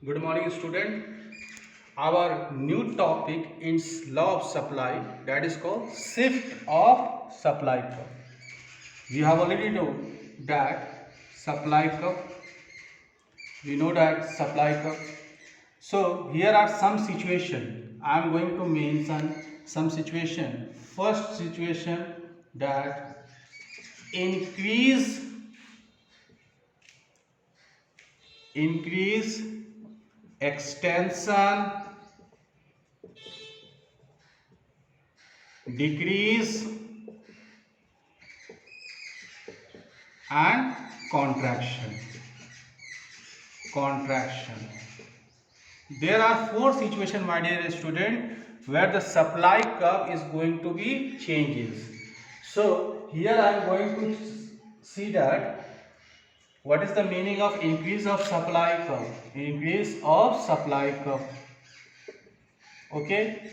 Good morning, student. Our new topic is law of supply, that is called shift of supply curve. We have already know that supply curve. We know that supply curve. So here are some situation. I am going to mention some situation. First situation, that increase increase extension, decrease and contraction. There are four situations, my dear student, where the supply curve is going to be changes. So here I am going to see that what is the meaning of increase of supply curve. Increase of supply curve. Okay,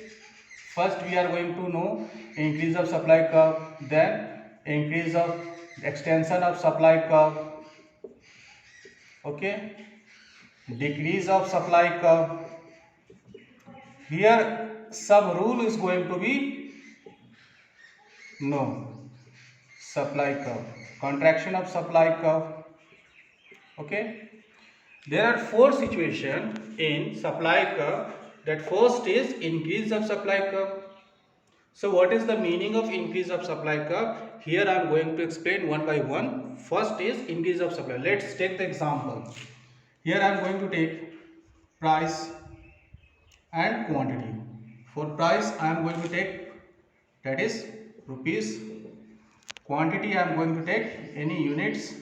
first we are going to know increase of supply curve, then increase of extension of supply curve. Okay, decrease of supply curve. Here some rule is going to be no supply curve, contraction of supply curve. Okay, there are four situations in supply curve. That first is increase of supply curve. So what is the meaning of increase of supply curve? Here I am going to explain one by one. First is increase of supply. Let's take the example. Here I am going to take price and quantity. For price I am going to take, that is rupees. Quantity I am going to take any units,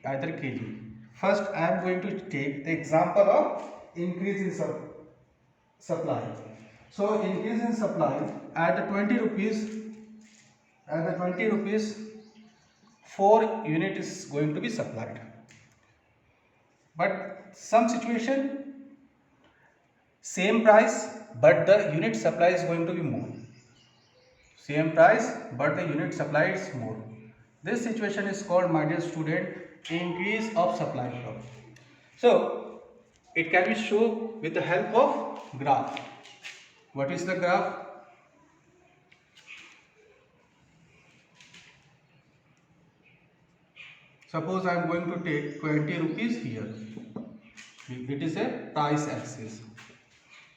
either kg. First I am going to take the example of increase in supply. So increase in supply, at the 20 rupees 4 unit is going to be supplied. But some situation, same price but the unit supply is going to be more. Same price but the unit supply is more. This situation is called, my dear student, increase of supply curve. So it can be shown with the help of graph. What is the graph? Suppose I am going to take 20 rupees here. It is a price axis.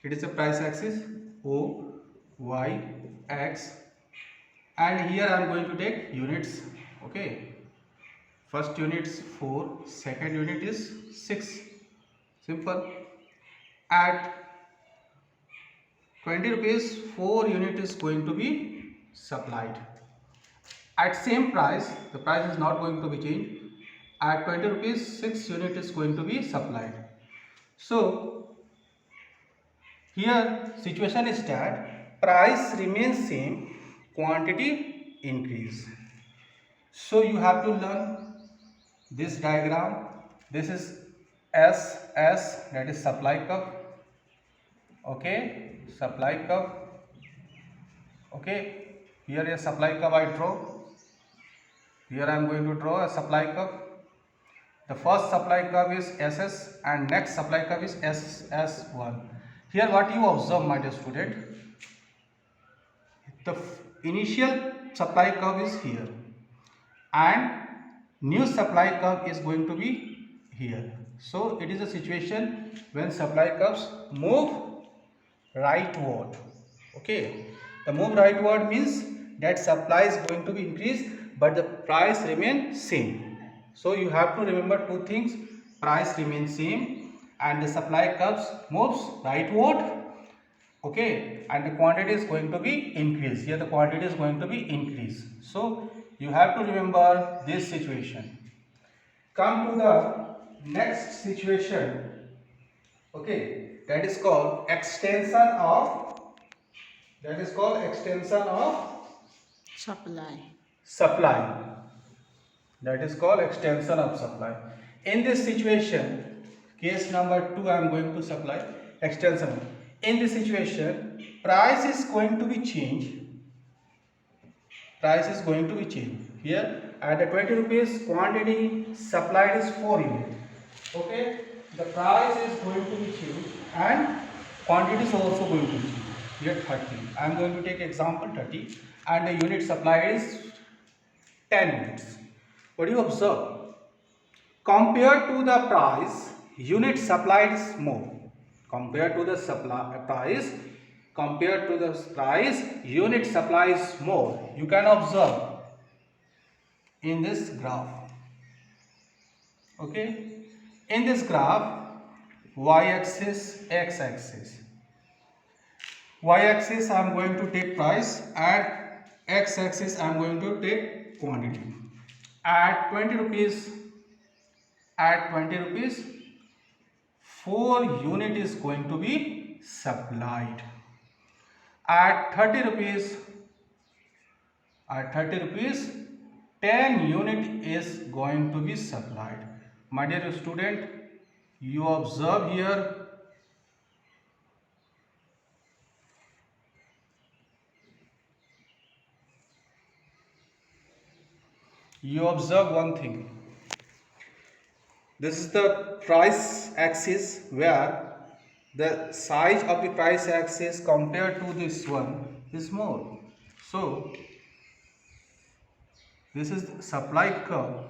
It is a price axis O, Y, X, and here I am going to take units. Okay. First unit is 4, second unit is 6. Simple. At 20 rupees 4 unit is going to be supplied. At same price, the price is not going to be changed. At 20 rupees 6 unit is going to be supplied. So here situation is that price remains same, quantity increase. So you have to learn this diagram. This is S, that is supply curve. Okay, supply curve. Okay, here a supply curve I draw. Here I am going to draw a supply curve. The first supply curve is SS and next supply curve is SS1. Here what you observe, my dear student, the initial supply curve is here and new supply curve is going to be here. So it is a situation when supply curves move rightward. Okay, the move rightward means that supply is going to be increased but the price remains same. So you have to remember two things: price remains same and the supply curves moves rightward. Okay, and the quantity is going to be increased. Here the quantity is going to be increased. So you have to remember this situation. Come to the next situation. Okay, that is called extension of supply. That is called extension of supply. In this situation, case number 2, I am going to supply extension. In this situation, price is going to be changed. Price is going to be changed. Here at the 20 rupees, quantity supplied is 4 units. Okay. the price is going to be changed and quantity is also going to be changed. Here 30. I am going to take example 30 and the unit supply is 10 units. What do you observe? Compared to the price, unit supplied is more. Compared to the price, unit supply is more. You can observe in this graph. Okay, in this graph, y-axis, x-axis. Y-axis I am going to take price and x-axis I am going to take quantity. At 20 rupees, 4 unit is going to be supplied. At 30 rupees, 10 unit is going to be supplied. My dear student, you observe here, one thing. This is the price axis where the size of the price axis compared to this one is more. So this is the supply curve.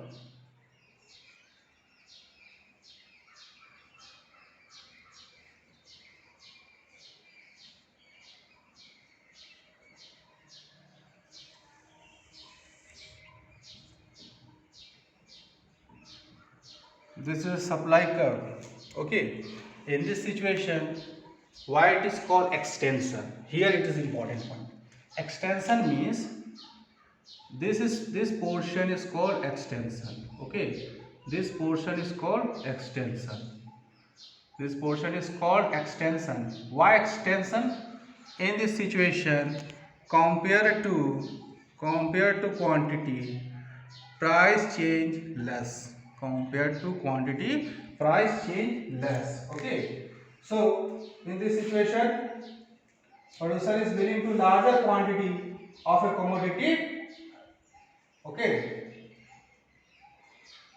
This is supply curve. Okay, in this situation, why it is called extension? Here it is important point. Extension means this portion is called extension. Okay, this portion is called extension. This portion is called extension. Why extension? In this situation, compared to quantity, price change less. Compared to quantity, price change less. Okay. So in this situation, producer is willing to larger quantity of a commodity. Okay.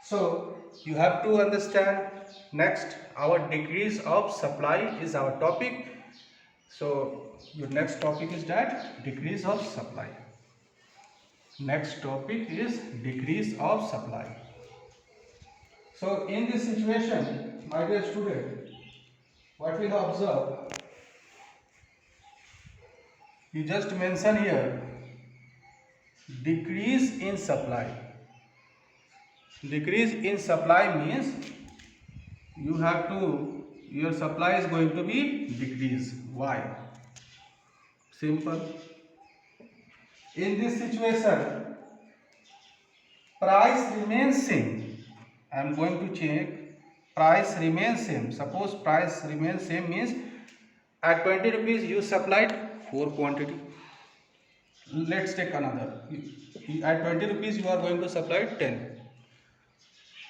So you have to understand. Next, our decrease of supply is our topic. So your next topic is that decrease of supply. Next topic is decrease of supply. So in this situation, my dear student, what we have observed, you just mention here decrease in supply. Decrease in supply means your supply is going to be decreased. Why? Simple. In this situation, price remains same. I am going to check. Price remains same. Suppose price remains same means at 20 rupees you supplied 4 quantity. Let's take another. At 20 rupees you are going to supply 10.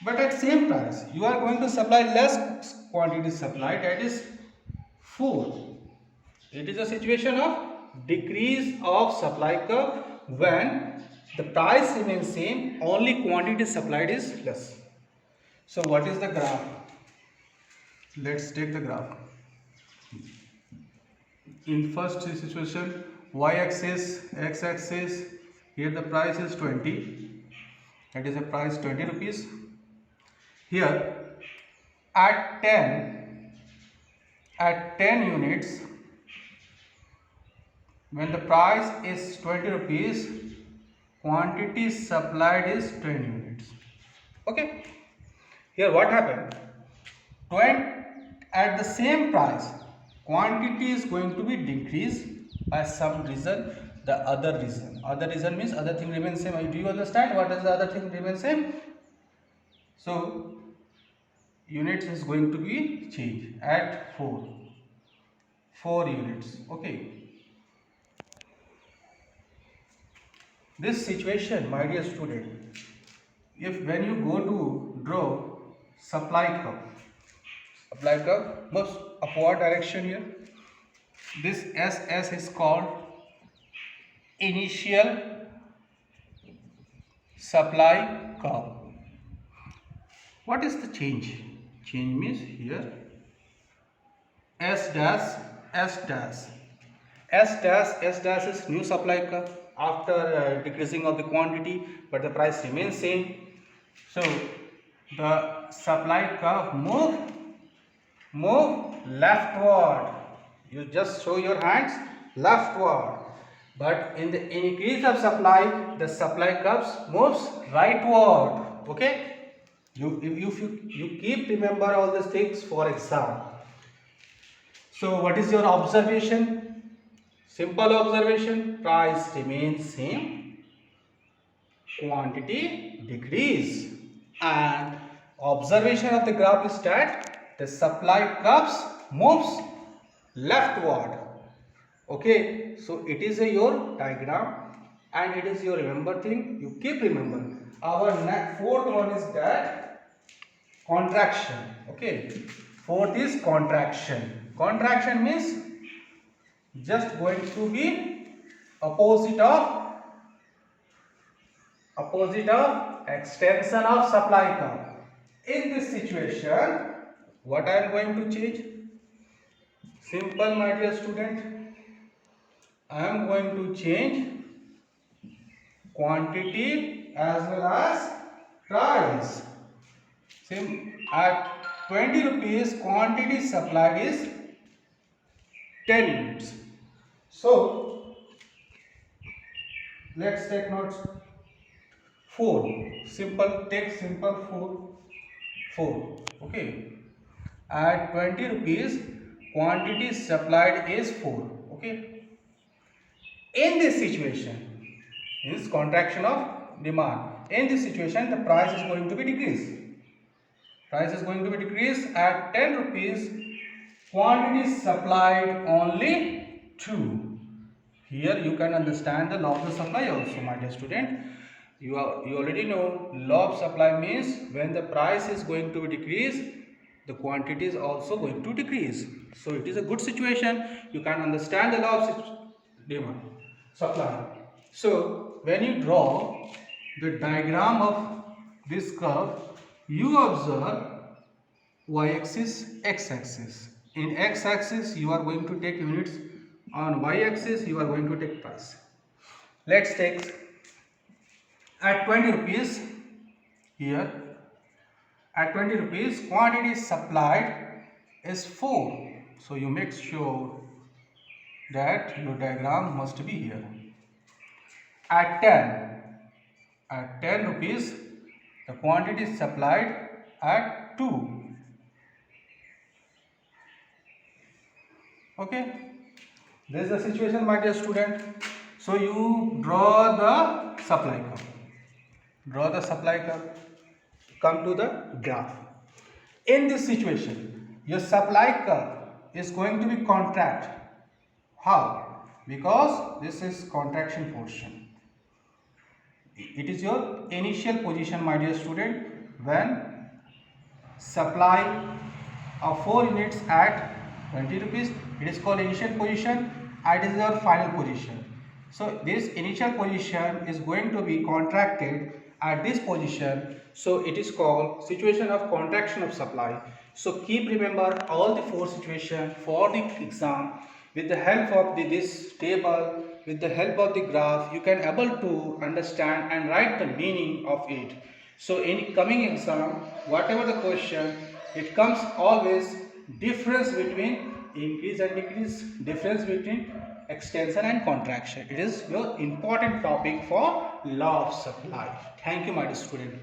But at same price you are going to supply less quantity supplied, that is 4. It is a situation of decrease of supply curve when the price remains same, only quantity supplied is less. So what is the graph? Let's take the graph. In first situation, y-axis, x-axis, here the price is 20, that is a price 20 rupees. Here at 10 units, when the price is 20 rupees, quantity supplied is 10 units. Okay, here what happened? At the same price, quantity is going to be decreased by some reason. The other reason means other thing remains same. Do you understand what is the other thing remains same? So units is going to be changed at 4 units. Okay, this situation, my dear student, if when you go to draw supply curve most upward direction here, this SS is called initial supply curve. What is the change? change means here S dash S dash S dash is new supply curve after decreasing of the quantity, but the price remains same. So the supply curve move leftward. You just show your hands leftward. But in the increase of supply, the supply curves moves rightward. Okay? You keep remember all these things for exam. So what is your observation? Simple observation. Price remains same, quantity decrease, and observation of the graph is that the supply curves moves leftward. Okay, so it is your diagram and it is your remember thing. You keep remember. Our fourth one is that contraction. Okay, fourth is contraction. Contraction means just going to be opposite of extension of supply curve. In this situation, what I am going to change? Simple, my dear student. I am going to change quantity as well as price. Same at 20 rupees, quantity supplied is 10 units. So let's take notes. 4. Simple, take simple 4. Okay. At 20 rupees, quantity supplied is 4. Okay. In this situation, is contraction of demand. In this situation, the price is going to be decreased. Price is going to be decreased at 10 rupees. Quantity supplied only 2. Here you can understand the law of the supply also, my dear student. You already know law of supply means when the price is going to decrease, the quantity is also going to decrease. So it is a good situation. You can understand the law of demand, supply. So when you draw the diagram of this curve, you observe y-axis, x-axis. In x-axis you are going to take units, on y-axis you are going to take price. Let's take at 20 rupees here, at 20 rupees quantity supplied is 4. So you make sure that your diagram must be here. At 10 rupees the quantity supplied at 2. Okay, this is the situation, my dear student. So you draw the supply curve. Draw the supply curve. Come to the graph. In this situation, your supply curve is going to be contract. How? Because this is contraction portion. It is your initial position, my dear student, when supply of 4 units at 20 rupees, it is called initial position, and it is your final position. So this initial position is going to be contracted at this position, so it is called situation of contraction of supply. So keep remember all the 4 situations for the exam. With the help of this table, with the help of the graph, you can able to understand and write the meaning of it. So in coming exam, whatever the question, it comes always difference between increase and decrease, difference between extension and contraction. It is your important topic for law of supply. Thank you, my dear student.